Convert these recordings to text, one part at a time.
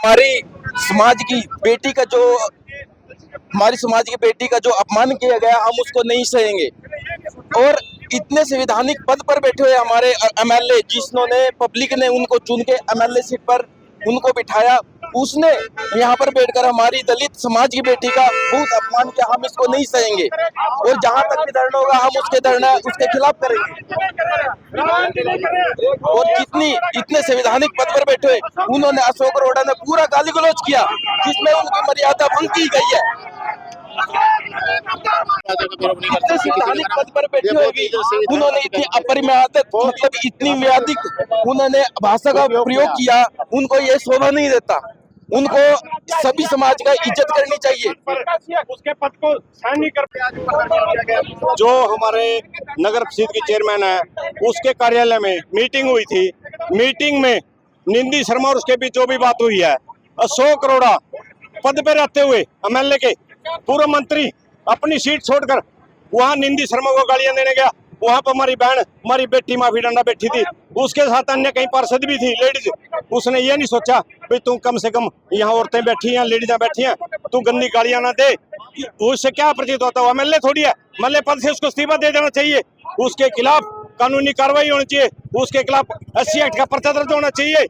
हमारी समाज की बेटी का जो हमारी समाज की बेटी का जो अपमान किया गया, हम उसको नहीं सहेंगे। और इतने संवैधानिक पद पर बैठे हुए हमारे एमएलए, जिन्होंने पब्लिक ने उनको चुन के एमएलए सीट पर उनको बिठाया, उसने यहाँ पर बैठकर हमारी दलित समाज की बेटी का बहुत अपमान किया। हम इसको नहीं सहेंगे और जहां तक भी धरना होगा हम उसके खिलाफ करेंगे। और कितनी इतने संवैधानिक पद पर बैठे हुए उन्होंने अशोक अरोड़ा ने पूरा गाली गलौज किया, जिसमें उनकी मर्यादा भंग की गई है। इतने संवैधानिक पद पर बैठे हुए भी उन्होंने इतनी अपरिम्यात, मतलब इतनी व्याधिक उन्होंने भाषा का प्रयोग किया, उनको ये शोभा नहीं देता। उनको सभी समाज का इज्जत करनी चाहिए। उसके पद को सहन नहीं कर। जो हमारे नगर परिषद की चेयरमैन है, उसके कार्यालय में मीटिंग हुई थी। मीटिंग में निंदी शर्मा और उसके बीच जो भी बात हुई है, अशोक अरोड़ा पद पे रहते हुए एमएलए के पूर्व मंत्री अपनी सीट छोड़कर वहां निंदी शर्मा को गालियां देने गया। वहां पर हमारी बहन, हमारी बेटी माफी डंडा बैठी थी, उसके साथ अन्य कई पार्षद भी थी लेडीज। उसने ये नहीं सोचा भाई तू कम से कम यहाँ औरतें बैठी हैं, लेडीज बैठी हैं, तू गंदी गालियां ना दे। उससे क्या प्रतीत होता है? एमएलए थोड़ी है, एमएलए पद से उसको इस्तीफा दे देना चाहिए। उसके खिलाफ कानूनी कार्रवाई होनी चाहिए, उसके खिलाफ SC एक्ट का पर्चा दर्ज होना चाहिए,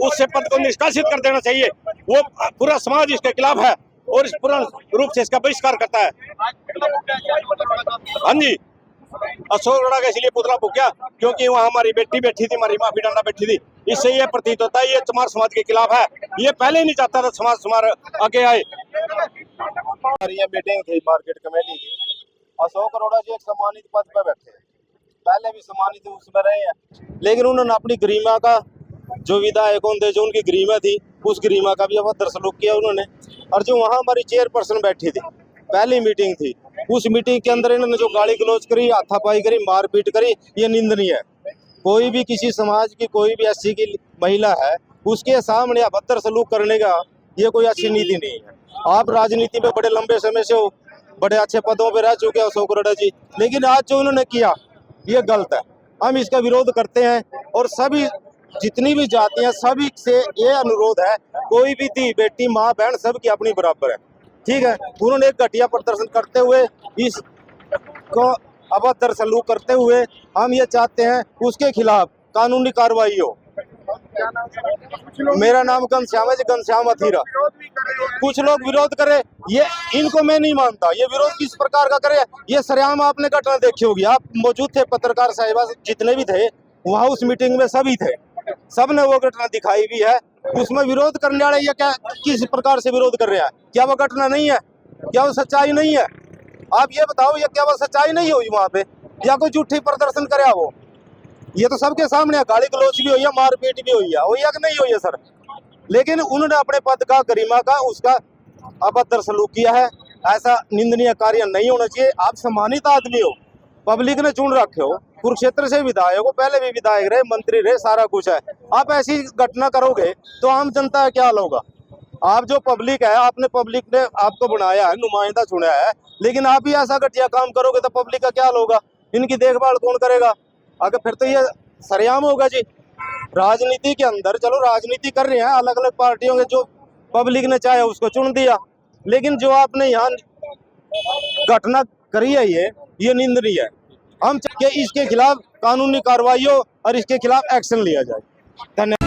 उससे पद को निष्कासित कर देना चाहिए। वो पूरा समाज इसके खिलाफ है और इस पूर्ण रूप से इसका बहिष्कार करता है। हाँ जी, अशोक अरोड़ा का इसलिए पुतला फूंका क्योंकि वहाँ हमारी बेटी बैठी थी, हमारी माफी डंडा बैठी थी। इससे ये प्रतीत होता है ये चमार समाज के खिलाफ है। ये पहले ही नहीं चाहता था समाज चमार आगे आए। ये मीटिंग थी मार्केट कमेटी की। अशोक अरोड़ा जी एक सम्मानित पद पर बैठे हैं, पहले भी सम्मानित उसमें रहे हैं, लेकिन उन्होंने अपनी गरिमा का जो विधायकों थे, जो उनकी गरिमा थी, उस गरिमा का भी अभद्र सलूक किया उन्होंने। और जो वहाँ हमारी चेयरपर्सन बैठी थी, पहली मीटिंग थी, उस मीटिंग के अंदर इन्होंने जो गाली गलौज करी, हाथापाई करी, मारपीट करी, ये निंदनीय है। कोई भी किसी समाज की, कोई भी SC की महिला है, उसके सामने अभद्र सलूक करने का ये कोई अच्छी नीति नहीं है। आप राजनीति में बड़े लंबे समय से हो, बड़े अच्छे पदों पे रह चुके हैं अशोक अरोड़ा जी, लेकिन आज जो उन्होंने किया ये गलत है। हम इसका विरोध करते हैं और सभी जितनी भी जातियां, सभी से ये अनुरोध है, कोई भी धी बेटी माँ बहन सबकी अपनी बराबर है, ठीक है। उन्होंने एक घटिया प्रदर्शन करते हुए, इस को अभद्र सलूक करते हुए, हम ये चाहते हैं उसके खिलाफ कानूनी कार्रवाई हो। मेरा नाम घनश्याम है जी, घनश्याम अथीरा। कुछ लोग विरोध करे, ये इनको मैं नहीं मानता। ये विरोध किस प्रकार का करे, ये सरेआम आपने घटना देखी होगी, आप मौजूद थे, पत्रकार साहिबा जितने भी थे वहाँ उस मीटिंग में सभी थे, सबने वो घटना दिखाई भी है। उसमें विरोध करने वाले ये क्या किस प्रकार से विरोध कर रहे हैं? क्या वो घटना नहीं है? क्या वो सच्चाई नहीं है? आप ये बताओ, ये क्या वो सच्चाई नहीं हुई वहाँ पे, या कोई झूठी प्रदर्शन करे? वो ये तो सबके सामने गाली गलौज भी हुई है, मारपीट भी हुई है, वो या नहीं हुई है सर? लेकिन उन्होंने अपने पद का, गरिमा का, उसका अभद्र सलूक किया है। ऐसा निंदनीय कार्य नहीं होना चाहिए। आप सम्मानित आदमी हो, पब्लिक ने चुन रखे हो, कुरुक्षेत्र से विधायक हो, पहले भी विधायक रहे, मंत्री रहे, सारा कुछ है। आप ऐसी घटना करोगे तो आम जनता का क्या हाल होगा? आप जो पब्लिक है, आपने पब्लिक ने आपको बनाया है, नुमाइंदा चुना है, लेकिन आप ही ऐसा घटिया काम करोगे तो पब्लिक का क्या हाल होगा? इनकी देखभाल कौन करेगा? अगर फिर तो ये सरेआम होगा जी। राजनीति के अंदर, चलो राजनीति कर रहे हैं, अलग अलग पार्टियों के, जो पब्लिक ने चाहे उसको चुन दिया, लेकिन जो आपने यहाँ घटना करी है ये निंदनीय है। हम चाहे इसके खिलाफ कानूनी कार्रवाई हो और इसके खिलाफ एक्शन लिया जाए। धन्यवाद।